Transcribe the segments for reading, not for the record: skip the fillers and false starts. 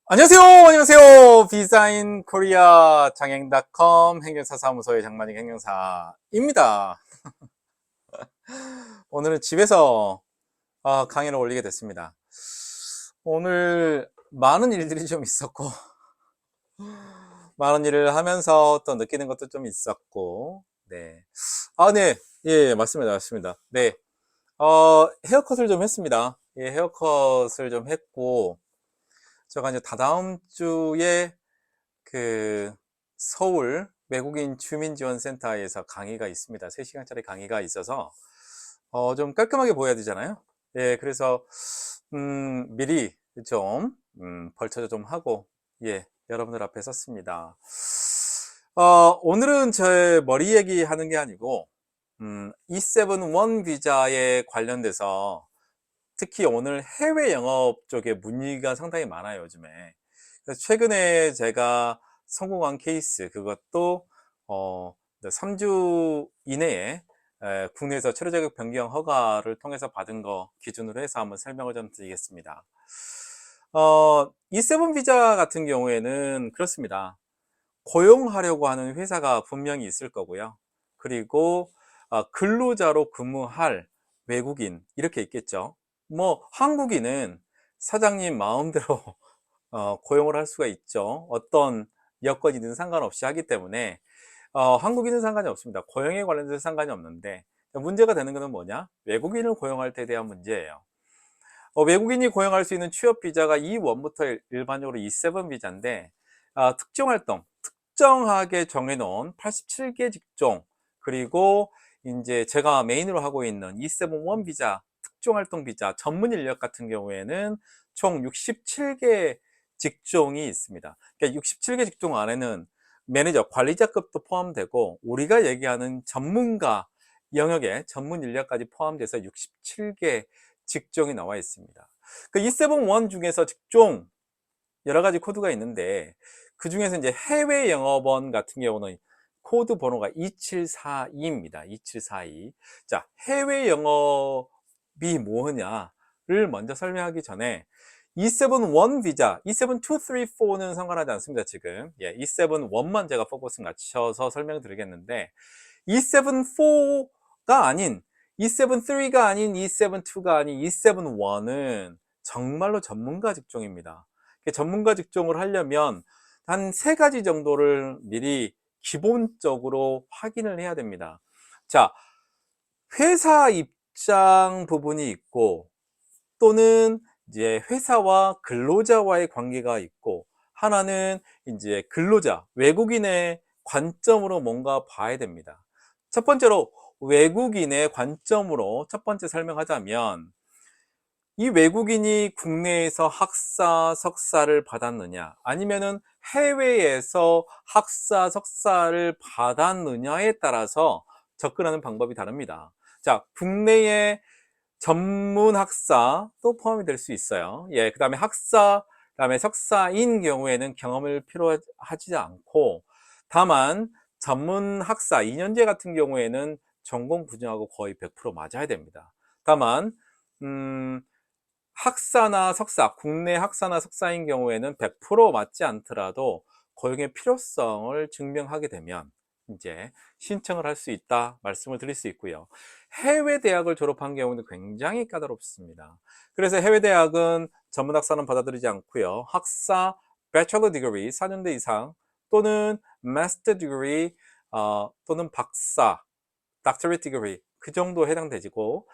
안녕하세요. 안녕하세요. 비자인 코리아 장행닷컴 행정사사무소의 장만익 행정사입니다. 오늘은 집에서 강의를 올리게 됐습니다. 오늘 많은 일들이 좀 있었고, 많은 일을 하면서 또 느끼는 것도 좀 있었고, 네. 네. 예, 맞습니다. 맞습니다. 네. 헤어컷을 좀 했습니다. 예, 헤어컷을 좀 했고, 제가 이제 다다음 주에 그 서울 외국인 주민지원센터에서 강의가 있습니다. 3시간짜리 강의가 있어서 좀 깔끔하게 보여야 되잖아요. 예, 그래서 미리 좀 벌쳐져 좀 하고 예, 여러분들 앞에 섰습니다. 오늘은 제 머리 얘기하는 게 아니고 E7-1 비자에 관련돼서 특히 오늘 해외 영업 쪽에 문의가 상당히 많아요, 요즘에. 그래서 최근에 제가 성공한 케이스, 그것도, 3주 이내에 국내에서 체류 자격 변경 허가를 통해서 받은 거 기준으로 해서 한번 설명을 좀 드리겠습니다. E7 비자 같은 경우에는 그렇습니다. 고용하려고 하는 회사가 분명히 있을 거고요. 그리고 근로자로 근무할 외국인 이렇게 있겠죠. 뭐 한국인은 사장님 마음대로 고용을 할 수가 있죠. 어떤 여건이든 상관없이 하기 때문에 한국인은 상관이 없습니다. 고용에 관련돼서 상관이 없는데 문제가 되는 것은 뭐냐? 외국인을 고용할 때에 대한 문제예요. 외국인이 고용할 수 있는 취업 비자가 E1부터 일반적으로 E7 비자인데 특정 활동, 특정하게 정해놓은 87개 직종 그리고 이제 제가 메인으로 하고 있는 E7-1 비자, 특정 활동 비자, 전문 인력 같은 경우에는 총 67개 직종이 있습니다. 그러니까 67개 직종 안에는 매니저, 관리자급도 포함되고 우리가 얘기하는 전문가 영역의 전문 인력까지 포함돼서 67개 직종이 나와 있습니다. 그 E7-1 중에서 직종 여러 가지 코드가 있는데 그 중에서 이제 해외 영업원 같은 경우는 코드 번호가 2742입니다. 2742. 자, 해외 영업이 뭐냐를 먼저 설명하기 전에 E7-1 비자, E7-2, 3, 4는 상관하지 않습니다, 지금. 예, E7-1만 제가 포커스 맞춰서 설명드리겠는데, E7-4가 아닌, E7-3가 아닌, E7-2가 아닌, E7-1은 정말로 전문가 직종입니다. 전문가 직종을 하려면 한 3가지 정도를 미리 기본적으로 확인을 해야 됩니다. 자, 회사 입장 부분이 있고 또는 이제 회사와 근로자와의 관계가 있고 하나는 이제 근로자, 외국인의 관점으로 뭔가 봐야 됩니다. 첫 번째로 외국인의 관점으로 첫 번째 설명하자면 이 외국인이 국내에서 학사, 석사를 받았느냐 아니면은 해외에서 학사, 석사를 받았느냐에 따라서 접근하는 방법이 다릅니다. 자, 국내에 전문 학사도 포함이 될 수 있어요. 예, 그 다음에 학사, 그 다음에 석사인 경우에는 경험을 필요하지 않고 다만 전문 학사 2년제 같은 경우에는 전공 부정하고 거의 100% 맞아야 됩니다. 다만 학사나 석사, 국내 학사나 석사인 경우에는 100% 맞지 않더라도 고용의 필요성을 증명하게 되면 이제 신청을 할 수 있다 말씀을 드릴 수 있고요. 해외 대학을 졸업한 경우는 굉장히 까다롭습니다. 그래서 해외 대학은 전문 학사는 받아들이지 않고요. 학사, bachelor degree 4년대 이상 또는 master degree 또는 박사, doctorate degree 그 정도 해당되고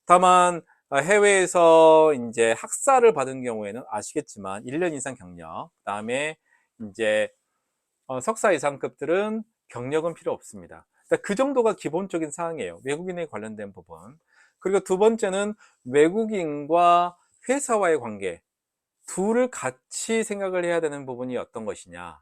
다만 해외에서 이제 학사를 받은 경우에는 아시겠지만 1년 이상 경력, 그다음에 이제 석사 이상급들은 경력은 필요 없습니다. 그러니까 그 정도가 기본적인 사항이에요. 외국인에 관련된 부분. 그리고 두 번째는 외국인과 회사와의 관계. 둘을 같이 생각을 해야 되는 부분이 어떤 것이냐.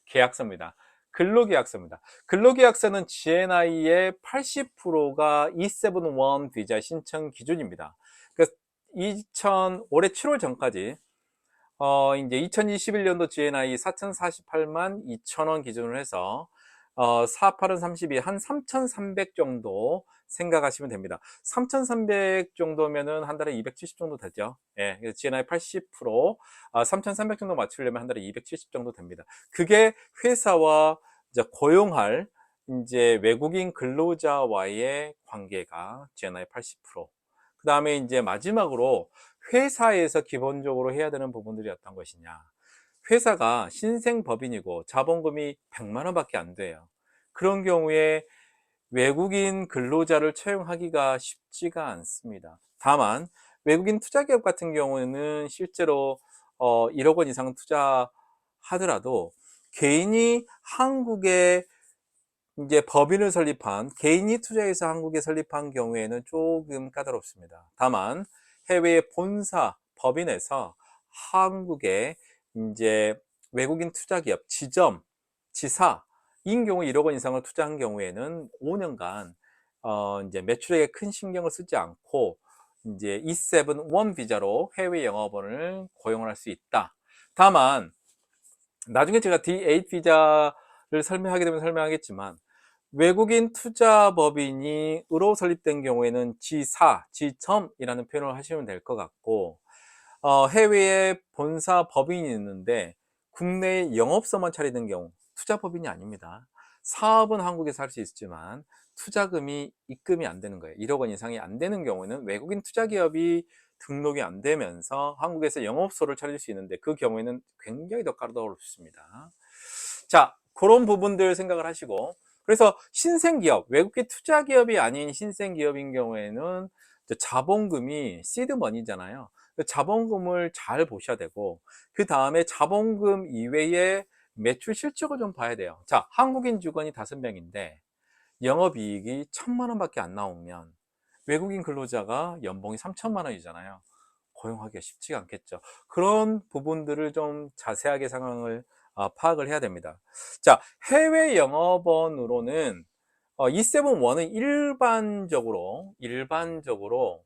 계약서입니다. 근로계약서입니다. 근로계약서는 GNI의 80%가 E7-1 비자 신청 기준입니다. 그래서 올해 7월 전까지 이제 2021년도 GNI 4,048만 2천원 기준으로 해서 4, 8은 32, 한 3,300 정도 생각하시면 됩니다. 3,300 정도면은 한 달에 270 정도 되죠. 예, 그래서 GNI 80%, 3,300 정도 맞추려면 한 달에 270 정도 됩니다. 그게 회사와 이제 고용할 이제 외국인 근로자와의 관계가 GNI 80%. 그 다음에 이제 마지막으로 회사에서 기본적으로 해야 되는 부분들이 어떤 것이냐. 회사가 신생법인이고 자본금이 100만 원밖에 안 돼요. 그런 경우에 외국인 근로자를 채용하기가 쉽지가 않습니다. 다만 외국인 투자기업 같은 경우에는 실제로 1억 원 이상 투자하더라도 개인이 한국에 이제 법인을 설립한 개인이 투자해서 한국에 설립한 경우에는 조금 까다롭습니다. 다만 해외 본사 법인에서 한국에 이제 외국인 투자기업 지점 지사인 경우 1억 원 이상을 투자한 경우에는 5년간 이제 매출액에 큰 신경을 쓰지 않고 이제 E7 비자로 해외 영업원을 고용을 할 수 있다. 다만 나중에 제가 D8 비자를 설명하게 되면 설명하겠지만 외국인 투자법인이,으로 설립된 경우에는 G4, G점이라는 표현을 하시면 될 것 같고, 해외에 본사 법인이 있는데 국내에 영업소만 차리는 경우 투자법인이 아닙니다. 사업은 한국에서 할 수 있지만 투자금이 입금이 안 되는 거예요. 1억 원 이상이 안 되는 경우에는 외국인 투자기업이 등록이 안 되면서 한국에서 영업소를 차릴 수 있는데 그 경우에는 굉장히 더 까다롭습니다. 자, 그런 부분들 생각을 하시고, 그래서 신생기업, 외국계 투자기업이 아닌 신생기업인 경우에는 자본금이 시드머니잖아요. 자본금을 잘 보셔야 되고, 그 다음에 자본금 이외에 매출 실적을 좀 봐야 돼요. 자, 한국인 직원이 5명인데 영업이익이 1,000만 원밖에 안 나오면 외국인 근로자가 연봉이 3천만 원이잖아요. 고용하기가 쉽지가 않겠죠. 그런 부분들을 좀 자세하게 상황을 파악을 해야 됩니다. 자, 해외 영업원으로는 E7-1은 일반적으로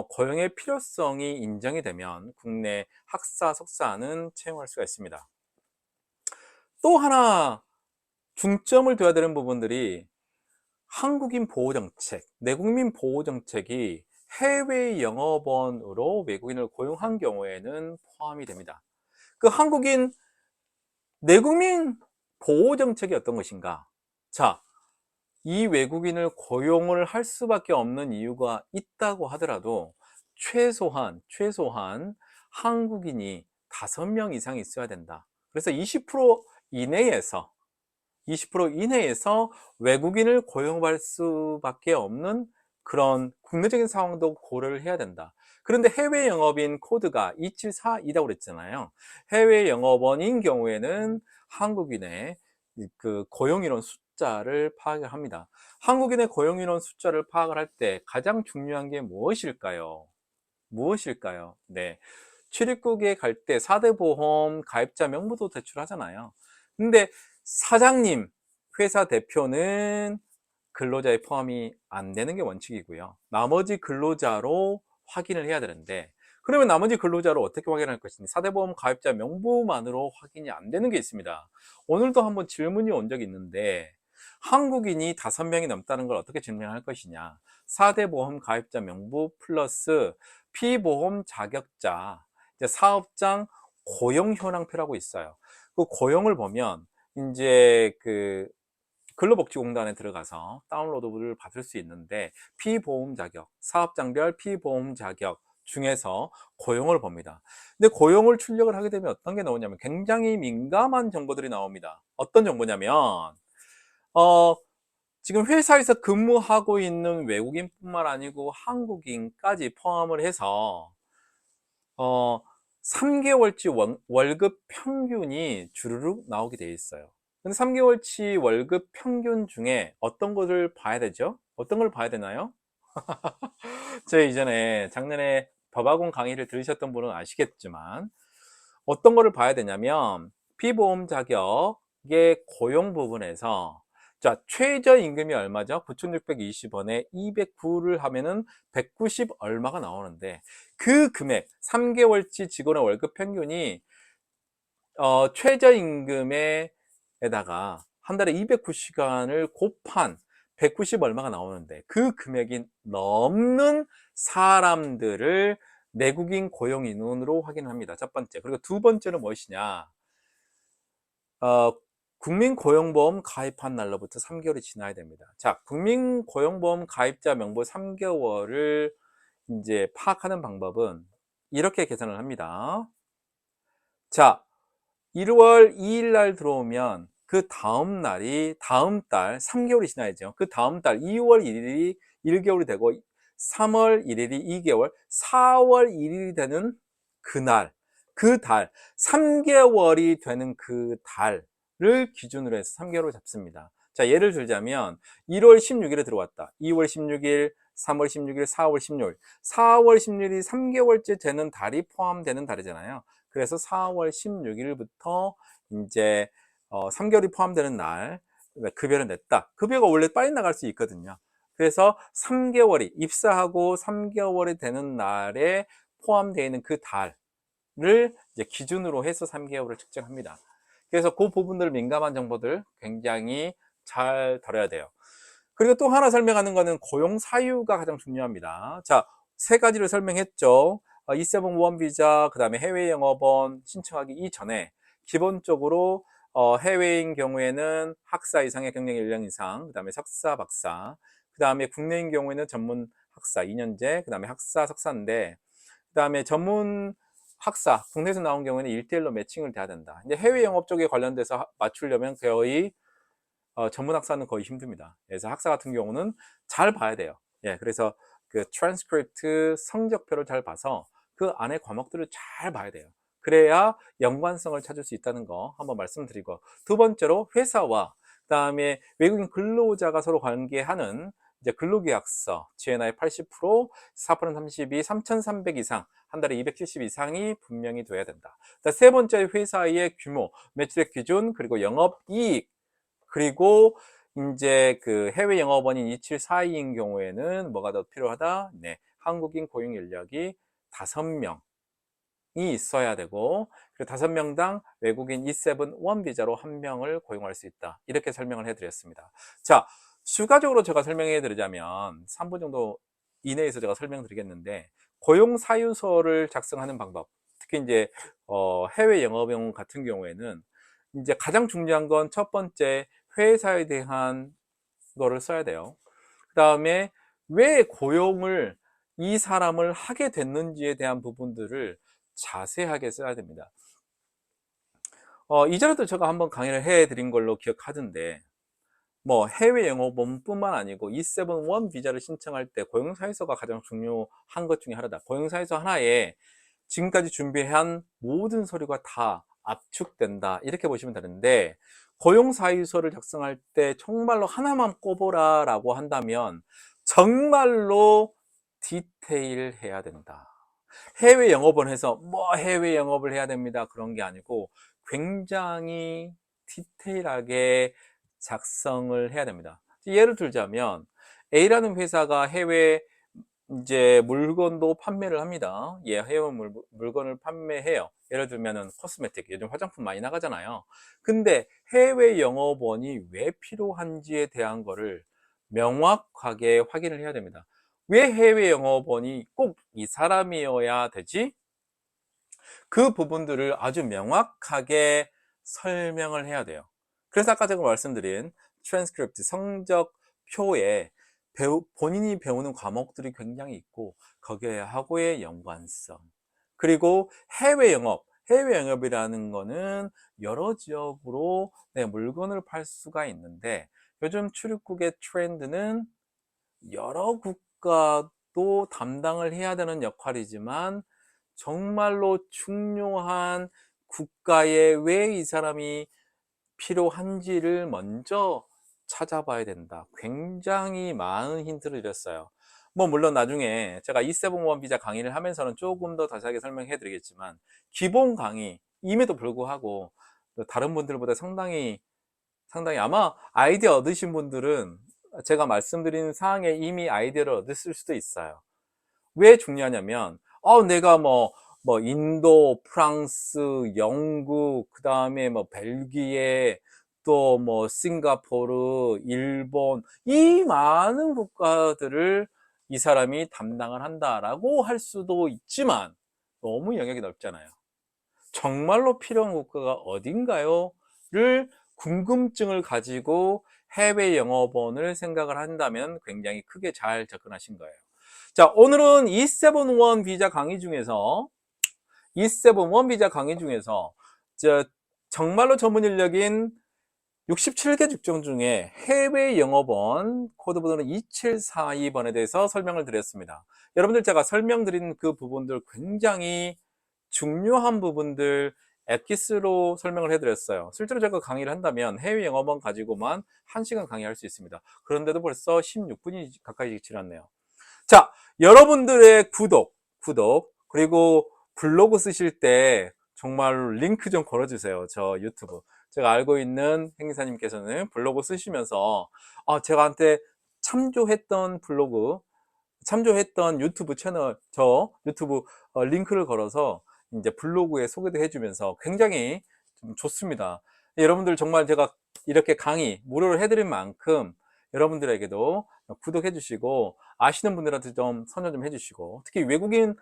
고용의 필요성이 인정이 되면 국내 학사, 석사는 채용할 수가 있습니다. 또 하나 중점을 둬야 되는 부분들이 한국인 보호정책, 내국민 보호정책이 해외 영업원으로 외국인을 고용한 경우에는 포함이 됩니다. 그 한국인 내국민 보호정책이 어떤 것인가? 자, 이 외국인을 고용을 할 수밖에 없는 이유가 있다고 하더라도 최소한 한국인이 5명 이상 있어야 된다. 그래서 20% 이내에서 20% 이내에서 외국인을 고용할 수밖에 없는 그런 국내적인 상황도 고려를 해야 된다. 그런데 해외 영업인 코드가 2742라고 그랬잖아요. 해외 영업원인 경우에는 한국인의 그 고용인원 숫자를 파악을 합니다. 한국인의 고용인원 숫자를 파악을 할 때 가장 중요한 게 무엇일까요? 무엇일까요? 네. 출입국에 갈 때 4대 보험 가입자 명부도 제출하잖아요. 근데 사장님, 회사 대표는 근로자에 포함이 안 되는 게 원칙이고요. 나머지 근로자로 확인을 해야 되는데, 그러면 나머지 근로자로 어떻게 확인할 것인지 4대 보험 가입자 명부만으로 확인이 안 되는 게 있습니다. 오늘도 한번 질문이 온 적이 있는데 한국인이 5명이 넘다는 걸 어떻게 증명할 것이냐. 4대 보험 가입자 명부 플러스 피보험 자격자, 이제 사업장 고용 현황표라고 있어요. 그 고용을 보면 이제 그 근로복지공단에 들어가서 다운로드를 받을 수 있는데 피보험 자격, 사업장별 피보험 자격 중에서 고용을 봅니다. 근데 고용을 출력을 하게 되면 어떤 게 나오냐면 굉장히 민감한 정보들이 나옵니다. 어떤 정보냐면 지금 회사에서 근무하고 있는 외국인뿐만 아니고 한국인까지 포함을 해서 3개월치 월급 평균이 주르륵 나오게 되어 있어요. 근데 3개월치 월급 평균 중에 어떤 것을 봐야 되죠? 어떤 걸 봐야 되나요? 제가 이전에 작년에 법학원 강의를 들으셨던 분은 아시겠지만 어떤 거를 봐야 되냐면 피보험 자격의 고용 부분에서 자, 최저임금이 얼마죠? 9,620원에 209를 하면은 190 얼마가 나오는데 그 금액 3개월치 직원의 월급 평균이 최저임금에다가 한 달에 209시간을 곱한 190 얼마가 나오는데 그 금액이 넘는 사람들을 내국인 고용인원으로 확인합니다. 첫 번째. 그리고 두 번째는 무엇이냐? 국민고용보험 가입한 날로부터 3개월이 지나야 됩니다. 자, 국민고용보험 가입자 명부 3개월을 이제 파악하는 방법은 이렇게 계산을 합니다. 자, 1월 2일 날 들어오면 그 다음 날이 다음 달 3개월이 지나야죠. 그 다음 달 2월 1일이 1개월이 되고 3월 1일이 2개월, 4월 1일이 되는 그날, 그 달, 3개월이 되는 그 달을 기준으로 해서 3개월을 잡습니다. 자, 예를 들자면 1월 16일에 들어왔다. 2월 16일, 3월 16일, 4월 16일. 4월 16일이 3개월째 되는 달이 포함되는 달이잖아요. 그래서 4월 16일부터 이제 3개월이 포함되는 날 급여를 냈다. 급여가 원래 빨리 나갈 수 있거든요. 그래서 3개월이 입사하고 3개월이 되는 날에 포함되어 있는 그 달을 이제 기준으로 해서 3개월을 측정합니다. 그래서 그 부분들 민감한 정보들 굉장히 잘 다뤄야 돼요. 그리고 또 하나 설명하는 거는 고용 사유가 가장 중요합니다. 자, 세 가지를 설명했죠. E7-1 비자, 그 다음에 해외 영업원 신청하기 이전에 기본적으로 해외인 경우에는 학사 이상의 경력 1년 이상, 그 다음에 석사, 박사, 그 다음에 국내인 경우에는 전문 학사 2년제, 그 다음에 학사, 석사인데, 그 다음에 전문 학사, 국내에서 나온 경우에는 1대1로 매칭을 돼야 된다. 이제 해외 영업 쪽에 관련돼서 맞추려면 거의 전문 학사는 거의 힘듭니다. 그래서 학사 같은 경우는 잘 봐야 돼요. 예, 그래서 그 트랜스크립트 성적표를 잘 봐서 그 안에 과목들을 잘 봐야 돼요. 그래야 연관성을 찾을 수 있다는 거 한번 말씀드리고, 두 번째로 회사와 그다음에 외국인 근로자가 서로 관계하는 이제 근로계약서 GNI 80%, 4% 32, 3,300 이상, 한 달에 270 이상이 분명히 돼야 된다. 세 번째, 회사의 규모, 매출액 기준, 그리고 영업이익, 그리고 이제 그 해외 영업원인 2742인 경우에는 뭐가 더 필요하다? 네, 한국인 고용 인력이 5명이 있어야 되고, 그리고 5명당 외국인 E7-1 비자로 1명을 고용할 수 있다. 이렇게 설명을 해드렸습니다. 자, 추가적으로 제가 설명해 드리자면 3분 정도 이내에서 제가 설명드리겠는데, 고용 사유서를 작성하는 방법, 특히 이제 해외 영업원 같은 경우에는 이제 가장 중요한 건 첫 번째, 회사에 대한 거를 써야 돼요. 그 다음에 왜 고용을 이 사람을 하게 됐는지에 대한 부분들을 자세하게 써야 됩니다. 이전에도 제가 한번 강의를 해드린 걸로 기억하던데, 뭐 해외 영어본뿐만 아니고 E7-1 비자를 신청할 때 고용사유서가 가장 중요한 것 중에 하나다. 고용사유서 하나에 지금까지 준비한 모든 서류가 다 압축된다. 이렇게 보시면 되는데, 고용사유서를 작성할 때 정말로 하나만 꼽으라 라고 한다면 정말로 디테일해야 된다. 해외 영업원에서 뭐 해외 영업을 해야 됩니다, 그런 게 아니고 굉장히 디테일하게 작성을 해야 됩니다. 예를 들자면 A라는 회사가 해외 이제 물건도 판매를 합니다. 예, 해외 물건을 판매해요. 예를 들면은 코스메틱, 요즘 화장품 많이 나가잖아요. 근데 해외 영업원이 왜 필요한지에 대한 거를 명확하게 확인을 해야 됩니다. 왜 해외 영업원이 꼭 이 사람이어야 되지? 그 부분들을 아주 명확하게 설명을 해야 돼요. 그래서 아까 제가 말씀드린 트랜스크립트 성적표에 본인이 배우는 과목들이 굉장히 있고 거기에 하고의 연관성, 그리고 해외 영업이라는 거는 여러 지역으로 물건을 팔 수가 있는데, 요즘 출입국의 트렌드는 여러 국가도 담당을 해야 되는 역할이지만 정말로 중요한 국가에 왜 이 사람이 필요한지를 먼저 찾아봐야 된다. 굉장히 많은 힌트를 드렸어요. 뭐 물론 나중에 제가 E7-1 비자 강의를 하면서는 조금 더 자세하게 설명해 드리겠지만, 기본 강의임에도 불구하고 다른 분들보다 상당히 아마 아이디어 얻으신 분들은 제가 말씀드린 사항에 이미 아이디어를 얻었을 수도 있어요. 왜 중요하냐면 내가 뭐 인도, 프랑스, 영국, 그 다음에 뭐 벨기에, 또 뭐 싱가포르, 일본, 이 많은 국가들을 이 사람이 담당을 한다라고 할 수도 있지만 너무 영역이 넓잖아요. 정말로 필요한 국가가 어딘가요? 를 궁금증을 가지고 해외 영어본을 생각을 한다면 굉장히 크게 잘 접근하신 거예요. 자, 오늘은 E7-1 비자 강의 중에서 E7-1 비자 강의 중에서 정말로 전문 인력인 67개 국정 중에 해외 영어번 코드번호는 2742번에 대해서 설명을 드렸습니다. 여러분들 제가 설명드린 그 부분들 굉장히 중요한 부분들 엑기스로 설명을 해드렸어요. 실제로 제가 강의를 한다면 해외 영어번 가지고만 1시간 강의할 수 있습니다. 그런데도 벌써 16분이 가까이 지났네요. 자, 여러분들의 구독, 그리고 블로그 쓰실 때 정말 링크 좀 걸어주세요. 저 유튜브. 제가 알고 있는 행사님께서는 블로그 쓰시면서 제가한테 참조했던 블로그, 참조했던 유튜브 채널, 저 유튜브 링크를 걸어서 이제 블로그에 소개도 해주면서 굉장히 좀 좋습니다. 여러분들 정말 제가 이렇게 강의 무료로 해드린 만큼 여러분들에게도 구독해 주시고 아시는 분들한테 좀 선전 좀 해주시고 특히 외국인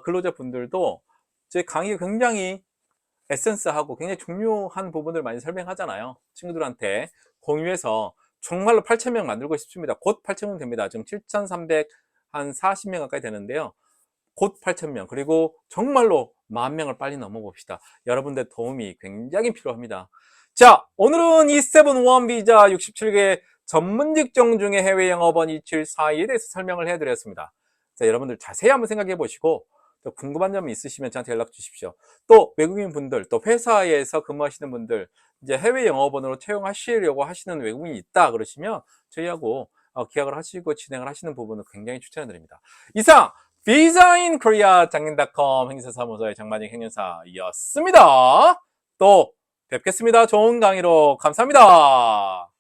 근로자 분들도 제 강의 굉장히 에센스하고 굉장히 중요한 부분들 많이 설명하잖아요. 친구들한테 공유해서 정말로 8,000명 만들고 싶습니다. 곧 8,000명 됩니다. 지금 7,340명 가까이 되는데요. 곧 8,000명, 그리고 정말로 10,000명을 빨리 넘어봅시다. 여러분들 도움이 굉장히 필요합니다. 자, 오늘은 E7-1 비자 67개 전문 직종 중에 해외 영어번 2742에 대해서 설명을 해드렸습니다. 자, 여러분들 자세히 한번 생각해 보시고 또 궁금한 점이 있으시면 저한테 연락 주십시오. 또 외국인 분들, 또 회사에서 근무하시는 분들, 이제 해외 영어번으로 채용하시려고 하시는 외국인이 있다 그러시면 저희하고 계약을 하시고 진행을 하시는 부분을 굉장히 추천해 드립니다. 이상 비자인 코리아 장인닷컴 행사사무소의 장만익 행사였습니다. 또 뵙겠습니다. 좋은 강의로 감사합니다.